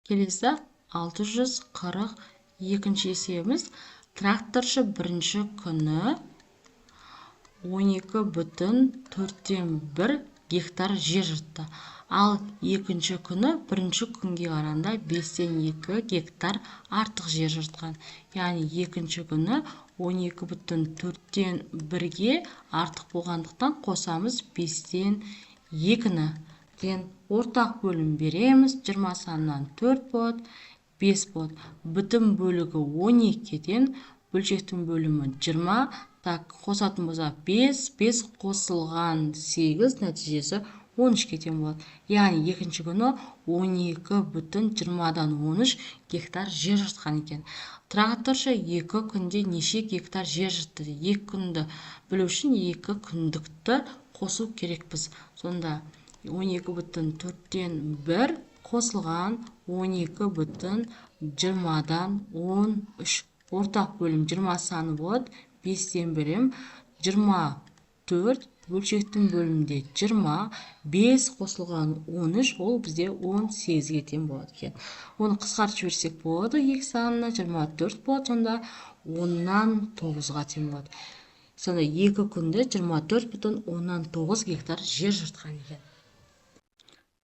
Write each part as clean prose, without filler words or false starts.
Келесі 642 есебіміз. Тракторшы бірінші күні 12,4 гектар жер жыртты. Ал екінші күні бірінші күнге қарағанда 5-2 гектар артық жер жыртқан. Яғни екінші күні 12,4-ге артық болғандықтан қосамыз 5-2-ні. Ортақ бөлім береміз. 20 санынан 4 болады, 5 болады. Бүтін бөлігі 12-ден, бөлшектің бөлімі 20. Қосатын болса 5 қосылған 8, нәтижесі 13-ке тең болады. Яғни екінші күні 12,20-дан 13 гектар жер жыртқан екен. Тракторшы 2 күнде неше гектар жер жыртты? 2 күнді білу үшін 2 күндікті қосу керекпіз. Сонда 12,4-ден 1 қосылған 12,20-дан 13. Ортақ бөлім 20 саны болады. 5-тен берем. 24, бөлшектің бөлімінде 20, 5 қосылған 13, ол бізде 18-ге тең болады екен. Оны қысқартып жіберсек болады. 2 санына 24 болады, сонда 10-нан 9-ға тең болады. Сонда 2 күнде 24,9 гектар жер жыртқан екен.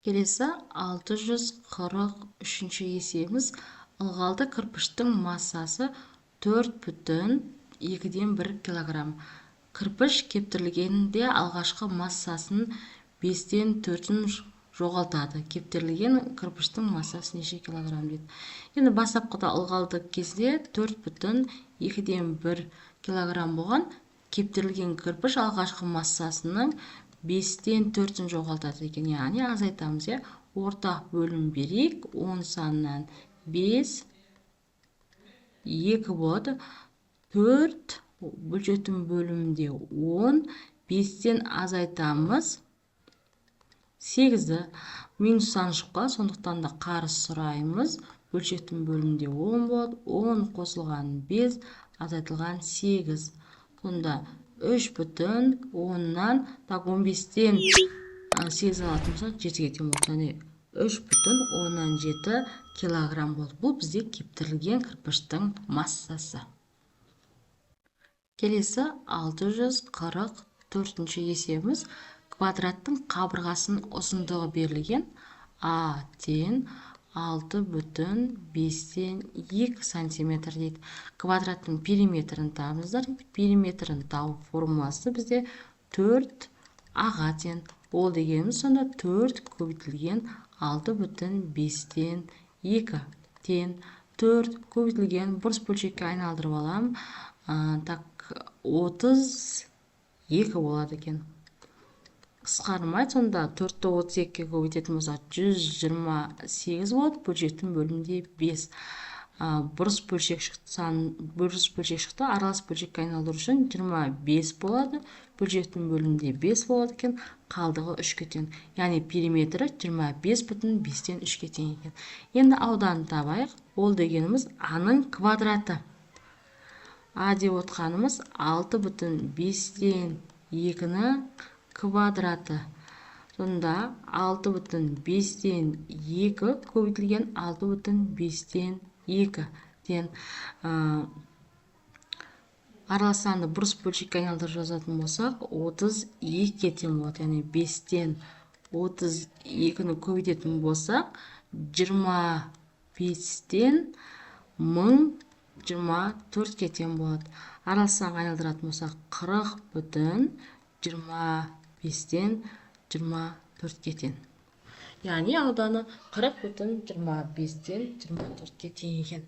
Келесі 643 есебіміз. Ылғалды кірпіштің массасы 4,2-1 килограмм. Кірпіш кептірілгенде алғашқы массасын 5-4-ін жоғалтады. Кептірілген кірпіштің массасы неше килограмм дейді. Енді бастапқыда ылғалды кезде 4,2-1 килограмм болған. Кептірілген кірпіш алғашқы массасының 5-4-ін жоғалтады екен. Яғни азайтамыз. Ортақ бөлім берейік. 10 санынан 5, 2 болады. 4, бөлшектің бөлімінде 10, 5-тен азайтамыз. 8-ді минус сан шыққан, сондықтан да қарыс сұраймыз. Бөлшектің бөлімінде 10 болады. 10 қосылған 5, азайтылған 8. Сонда 3,10-нан 15-тен 8 алатын болса 7-ге тең болады. 3,7 килограмм болды. Бұл бізде кептірілген кірпіштің массасы. Келесі 644 есебіміз. Квадраттың қабырғасының ұзындығы берілген. А тең 6,5-2 сантиметр дейді. Квадраттың периметрін табыңыздар. Периметрін табу формуласы бізде 4-ға тең. Ол дегеніміз сонда 4 көбейтілген 6,5-2 тең. 4 көбейтілген бұрыс бөлшекке айналдырып алам. 32 болады екен. Қысқармайды, сонда 4-ті 32-ке көбейтетін болса 128 болады. Бөлшектің бөлімінде 5. Бұрыс бөлшек шықты. Аралас бөлшекке айналдыру үшін 25 болады. Бөлшектің бөлімінде 5 болады екен. Қалдығы 3-ке тең. Яғни периметрі 25,5-тен 3-ке тең екен. Енді ауданын табайық. Ол дегеніміз А-ның квадраты. А деп отқанымыз 6,5-тен 2-ні квадраты. Сонда 6,5-тен 2 көбейтілген 6,5-тен 2 тең. Аралас санды бұрыс бөлшекке айналдырып жазатын болсақ, 32-ге тең болады. Яғни 5-тен 32-ні көбейтетін болсақ, 25-тен 1024-ге тең болады. Аралас санға айналдыратын болсақ, 40,25-тен 24-ге тең. Яғни ауданы 40,25-тен 24-ге тең екен.